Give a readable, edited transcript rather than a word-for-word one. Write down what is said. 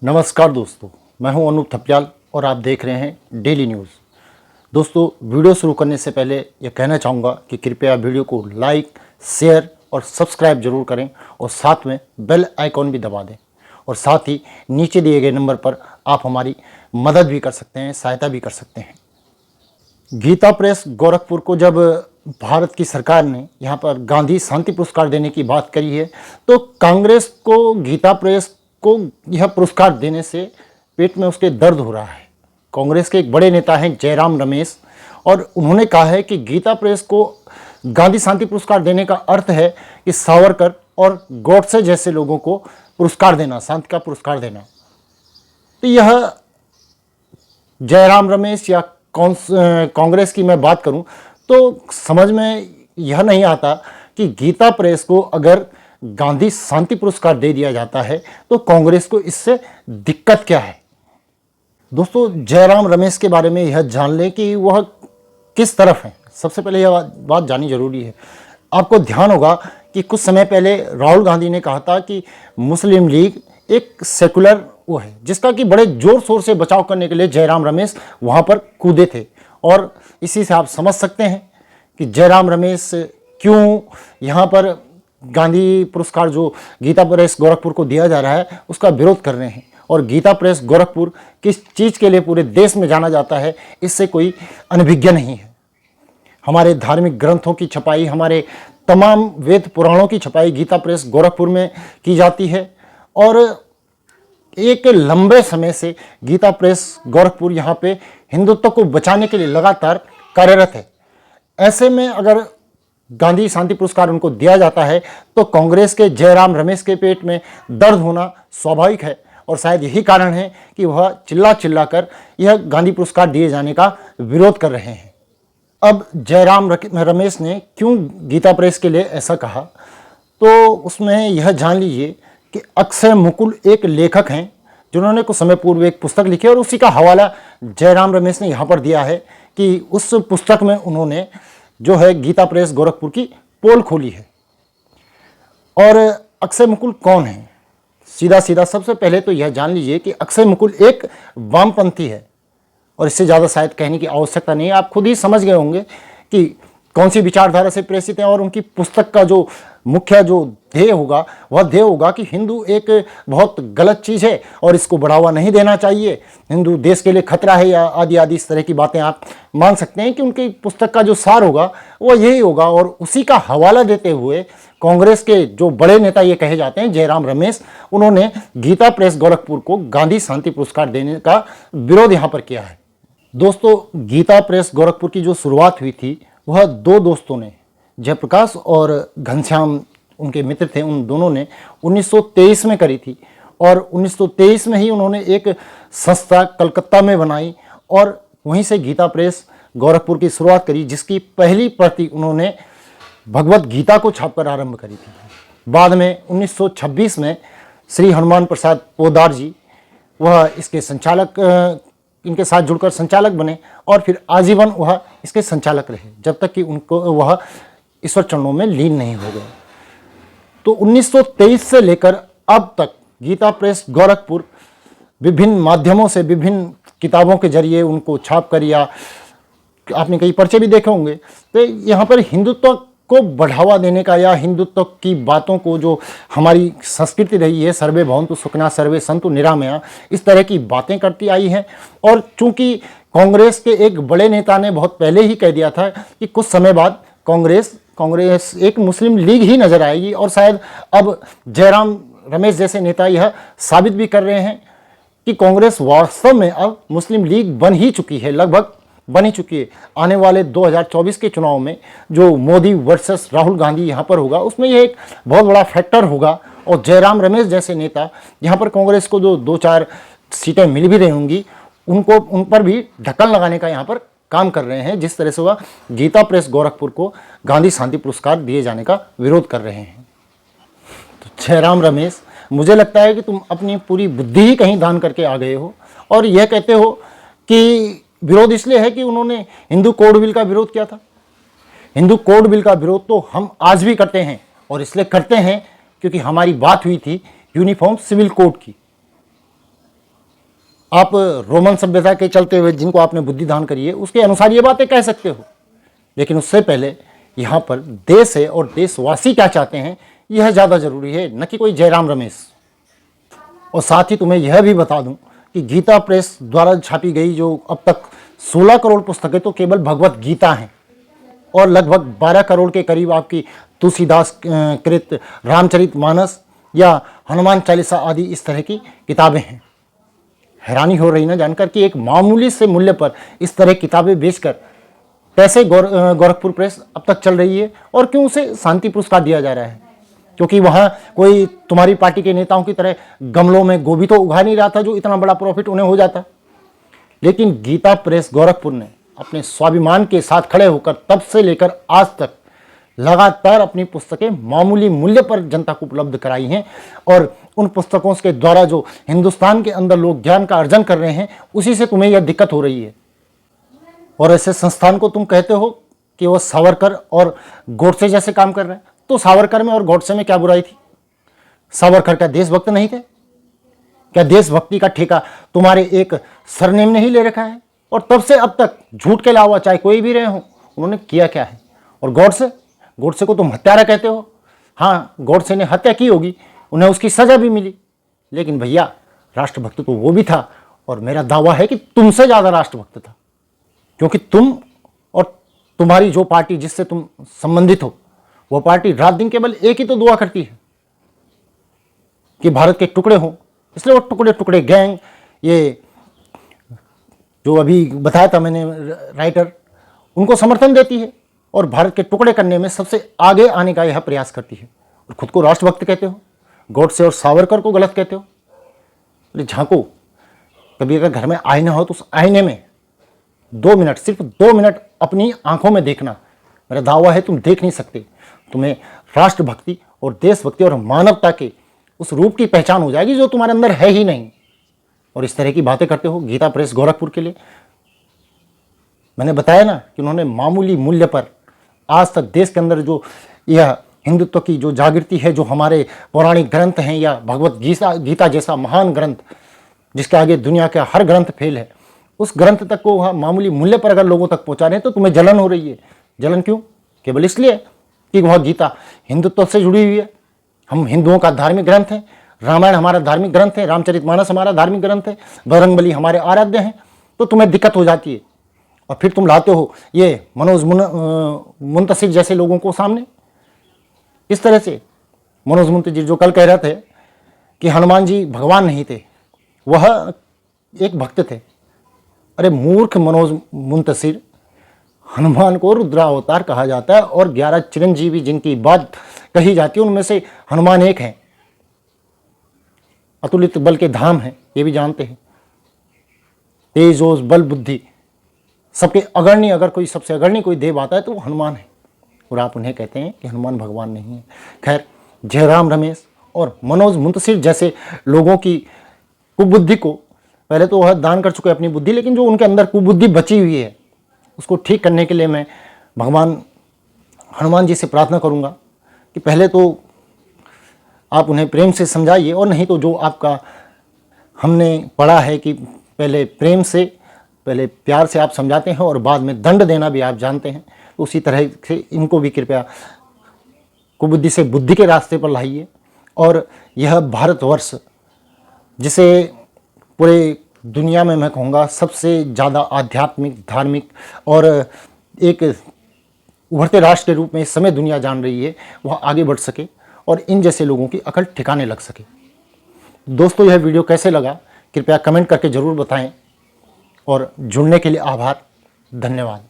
नमस्कार दोस्तों, मैं हूं अनूप थपलियाल और आप देख रहे हैं डेली न्यूज़। दोस्तों, वीडियो शुरू करने से पहले यह कहना चाहूँगा कि कृपया वीडियो को लाइक, शेयर और सब्सक्राइब जरूर करें और साथ में बेल आइकॉन भी दबा दें और साथ ही नीचे दिए गए नंबर पर आप हमारी मदद भी कर सकते हैं, सहायता भी कर सकते हैं। गीता प्रेस गोरखपुर को जब भारत की सरकार ने यहाँ पर गांधी शांति पुरस्कार देने की बात करी है, तो कांग्रेस को गीता प्रेस को यह पुरस्कार देने से पेट में उसके दर्द हो रहा है। कांग्रेस के एक बड़े नेता हैं जयराम रमेश, और उन्होंने कहा है कि गीता प्रेस को गांधी शांति पुरस्कार देने का अर्थ है कि सावरकर और गॉडसे जैसे लोगों को पुरस्कार देना, शांति का पुरस्कार देना। तो यह जयराम रमेश या कांग्रेस की मैं बात करूं तो समझ में यह नहीं आता कि गीता प्रेस को अगर गांधी शांति पुरस्कार दे दिया जाता है तो कांग्रेस को इससे दिक्कत क्या है। दोस्तों, जयराम रमेश के बारे में यह जान लें कि वह किस तरफ है। सबसे पहले यह बात जाननी जरूरी है। आपको ध्यान होगा कि कुछ समय पहले राहुल गांधी ने कहा था कि मुस्लिम लीग एक सेकुलर वो है, जिसका कि बड़े जोर शोर से बचाव करने के लिए जयराम रमेश वहाँ पर कूदे थे। और इसी से आप समझ सकते हैं कि जयराम रमेश क्यों यहाँ पर गांधी पुरस्कार जो गीता प्रेस गोरखपुर को दिया जा रहा है उसका विरोध कर रहे हैं। और गीता प्रेस गोरखपुर किस चीज़ के लिए पूरे देश में जाना जाता है, इससे कोई अनभिज्ञ नहीं है। हमारे धार्मिक ग्रंथों की छपाई, हमारे तमाम वेद पुराणों की छपाई गीता प्रेस गोरखपुर में की जाती है। और एक लंबे समय से गीता प्रेस गोरखपुर यहाँ पे हिंदुत्व को बचाने के लिए लगातार कार्यरत है। ऐसे में अगर गांधी शांति पुरस्कार उनको दिया जाता है तो कांग्रेस के जयराम रमेश के पेट में दर्द होना स्वाभाविक है, और शायद यही कारण है कि वह चिल्ला चिल्ला कर यह गांधी पुरस्कार दिए जाने का विरोध कर रहे हैं। अब जयराम रमेश ने क्यों गीता प्रेस के लिए ऐसा कहा, तो उसमें यह जान लीजिए कि अक्षय मुकुल एक लेखक हैं जिन्होंने कुछ समय पूर्व एक पुस्तक लिखी, और उसी का हवाला जयराम रमेश ने यहाँ पर दिया है कि उस पुस्तक में उन्होंने जो है गीता प्रेस गोरखपुर की पोल खोली है। और अक्षय मुकुल कौन है? सीधा सीधा सबसे पहले तो यह जान लीजिए कि अक्षय मुकुल एक वामपंथी है, और इससे ज़्यादा शायद कहने की आवश्यकता नहीं है। आप खुद ही समझ गए होंगे कि कौन सी विचारधारा से प्रेषित है। और उनकी पुस्तक का जो मुख्य जो ध्येय होगा वह ध्येय होगा कि हिंदू एक बहुत गलत चीज़ है और इसको बढ़ावा नहीं देना चाहिए, हिंदू देश के लिए खतरा है, या आदि आदि इस तरह की बातें आप मान सकते हैं कि उनकी पुस्तक का जो सार होगा वह यही होगा। और उसी का हवाला देते हुए कांग्रेस के जो बड़े नेता ये कहे जाते हैं जयराम रमेश, उन्होंने गीता प्रेस गोरखपुर को गांधी शांति पुरस्कार देने का विरोध यहाँ पर किया है। दोस्तों, गीता प्रेस गोरखपुर की जो शुरुआत हुई थी वह दो दोस्तों ने, जयप्रकाश और घनश्याम उनके मित्र थे, उन दोनों ने 1923 में करी थी। और 1923 में ही उन्होंने एक संस्था कलकत्ता में बनाई और वहीं से गीता प्रेस गोरखपुर की शुरुआत करी, जिसकी पहली प्रति उन्होंने भगवत गीता को छापकर आरंभ करी थी। बाद में 1926 में श्री हनुमान प्रसाद पोद्दार जी वह इसके संचालक, इनके साथ जुड़कर संचालक बने, और फिर आजीवन वह इसके संचालक रहे जब तक कि उनको वह ईश्वर चरणों में लीन नहीं हो गए। तो 1923 से लेकर अब तक गीता प्रेस गोरखपुर विभिन्न माध्यमों से, विभिन्न किताबों के जरिए उनको छाप कर, या आपने कई पर्चे भी देखे होंगे, तो यहाँ पर हिंदुत्व को बढ़ावा देने का या हिंदुत्व की बातों को, जो हमारी संस्कृति रही है, सर्वे भवन्तु सुखिनः सर्वे सन्तु निरामया, इस तरह की बातें करती आई हैं। और चूंकि कांग्रेस के एक बड़े नेता ने बहुत पहले ही कह दिया था कि कुछ समय बाद कांग्रेस एक मुस्लिम लीग ही नजर आएगी, और शायद अब जयराम रमेश जैसे नेता यह साबित भी कर रहे हैं कि कांग्रेस वास्तव में अब मुस्लिम लीग बन ही चुकी है, लगभग बन ही चुकी है। आने वाले 2024 के चुनाव में जो मोदी वर्सेस राहुल गांधी यहाँ पर होगा, उसमें यह एक बहुत बड़ा फैक्टर होगा। और जयराम रमेश जैसे नेता यहाँ पर कांग्रेस को जो 2-4 सीटें मिल भी रही होंगी, उन पर भी ढक्कन लगाने का यहाँ पर काम कर रहे हैं, जिस तरह से वह गीता प्रेस गोरखपुर को गांधी शांति पुरस्कार दिए जाने का विरोध कर रहे हैं। तो जयराम रमेश, मुझे लगता है कि तुम अपनी पूरी बुद्धि ही कहीं दान करके आ गए हो, और यह कहते हो कि विरोध इसलिए है कि उन्होंने हिंदू कोड बिल का विरोध किया था। हिंदू कोड बिल का विरोध तो हम आज भी करते हैं, और इसलिए करते हैं क्योंकि हमारी बात हुई थी यूनिफॉर्म सिविल कोड की। आप रोमन सभ्यता के चलते हुए जिनको आपने बुद्धि दान करी है उसके अनुसार ये बातें कह सकते हो, लेकिन उससे पहले यहाँ पर देश है और देशवासी क्या चाहते हैं यह ज़्यादा ज़रूरी है, न कि कोई जयराम रमेश। और साथ ही तुम्हें यह भी बता दूं कि गीता प्रेस द्वारा छापी गई जो अब तक 16 करोड़ पुस्तकें तो केवल भगवत गीता हैं, और लगभग 12 करोड़ के करीब आपकी तुलसीदास कृत रामचरितमानस या हनुमान चालीसा आदि इस तरह की किताबें हैं। हैरानी हो रही ना जानकर कि एक मामूली से मूल्य पर इस तरह किताबें बेचकर कैसे गोरखपुर प्रेस अब तक चल रही है, और क्यों उसे शांति पुरस्कार दिया जा रहा है? क्योंकि वहाँ कोई तुम्हारी पार्टी के नेताओं की तरह गमलों में गोभी तो उगा नहीं रहा था जो इतना बड़ा प्रॉफिट उन्हें हो जाता। लेकिन गीता प्रेस गोरखपुर ने अपने स्वाभिमान के साथ खड़े होकर तब से लेकर आज तक लगातार अपनी पुस्तकें मामूली मूल्य पर जनता को उपलब्ध कराई हैं, और उन पुस्तकों के द्वारा जो हिंदुस्तान के अंदर लोग ज्ञान का अर्जन कर रहे हैं उसी से तुम्हें यह दिक्कत हो रही है। और ऐसे संस्थान को तुम कहते हो कि वो सावरकर और गोडसे जैसे काम कर रहे हैं, तो सावरकर में और गोडसे में क्या बुराई थी? सावरकर क्या देशभक्त नहीं थे? क्या देशभक्ति का ठेका तुम्हारे एक सरनेम ने ही ले रखा है? और तब से अब तक झूठ के अलावा चाहे कोई भी रहे हो उन्होंने किया क्या है? और गोडसे को तुम हत्यारा कहते हो। हाँ, गोडसे ने हत्या की होगी, उन्हें उसकी सजा भी मिली, लेकिन भैया राष्ट्रभक्त तो वो भी था, और मेरा दावा है कि तुमसे ज़्यादा राष्ट्रभक्त था, क्योंकि तुम और तुम्हारी जो पार्टी जिससे तुम संबंधित हो वो पार्टी रात दिन केवल एक ही तो दुआ करती है कि भारत के टुकड़े हों। इसलिए वो टुकड़े टुकड़े गैंग, ये जो अभी बताया था मैंने राइटर, उनको समर्थन देती है और भारत के टुकड़े करने में सबसे आगे आने का यह प्रयास करती है, और खुद को राष्ट्रभक्त कहते हो, गोडसे और सावरकर को गलत कहते हो। अरे झांको, कभी अगर घर में आईना हो तो उस आईने में 2 मिनट, सिर्फ 2 मिनट अपनी आंखों में देखना। मेरा दावा है तुम देख नहीं सकते, तुम्हें राष्ट्रभक्ति और देशभक्ति और मानवता के उस रूप की पहचान हो जाएगी जो तुम्हारे अंदर है ही नहीं। और इस तरह की बातें करते हो गीता प्रेस गोरखपुर के लिए। मैंने बताया ना कि उन्होंने मामूली मूल्य पर आज तक देश के अंदर जो यह हिंदुत्व की जो जागृति है, जो हमारे पौराणिक ग्रंथ हैं या भगवत गीता जैसा महान ग्रंथ जिसके आगे दुनिया का हर ग्रंथ फेल है, उस ग्रंथ तक को वह मामूली मूल्य पर अगर लोगों तक पहुंचा रहे हैं तो तुम्हें जलन हो रही है। जलन क्यों? केवल इसलिए कि वह गीता हिंदुत्व से जुड़ी हुई है। हम हिंदुओं का धार्मिक ग्रंथ है, रामायण हमारा धार्मिक ग्रंथ है, रामचरितमानस हमारा धार्मिक ग्रंथ है, बजरंगबली हमारे आराध्य हैं, तो तुम्हें दिक्कत हो जाती है। और फिर तुम लाते हो ये मनोज मुंतशिर जैसे लोगों को सामने। इस तरह से मनोज मुंतशिर जो कल कह रहे थे कि हनुमान जी भगवान नहीं थे, वह एक भक्त थे। अरे मूर्ख मनोज मुंतशिर, हनुमान को रुद्रावतार कहा जाता है, और 11 चिरंजीवी जिनकी बात कही जाती है उनमें से हनुमान एक है। अतुलित बल के धाम है, ये भी जानते हैं। तेज ओज बल बुद्धि सबके अग्रणी, अगर कोई सबसे अग्रणी कोई देव आता है तो वो हनुमान है, और आप उन्हें कहते हैं कि हनुमान भगवान नहीं है। खैर, जयराम रमेश और मनोज मुंतशिर जैसे लोगों की कुबुद्धि को पहले तो वह दान कर चुके अपनी बुद्धि, लेकिन जो उनके अंदर कुबुद्धि बची हुई है उसको ठीक करने के लिए मैं भगवान हनुमान जी से प्रार्थना करूंगा कि पहले तो आप उन्हें प्रेम से समझाइए, और नहीं तो जो आपका हमने पढ़ा है कि पहले प्रेम से, पहले प्यार से आप समझाते हैं और बाद में दंड देना भी आप जानते हैं, तो उसी तरह से इनको भी कृपया कुबुद्धि से बुद्धि के रास्ते पर लाइए। और यह भारतवर्ष जिसे पूरे दुनिया में मैं कहूँगा सबसे ज़्यादा आध्यात्मिक, धार्मिक और एक उभरते राष्ट्र के रूप में इस समय दुनिया जान रही है, वह आगे बढ़ सके और इन जैसे लोगों की अकल ठिकाने लग सके। दोस्तों, यह वीडियो कैसे लगा कृपया कमेंट करके ज़रूर बताएं, और जुड़ने के लिए आभार, धन्यवाद।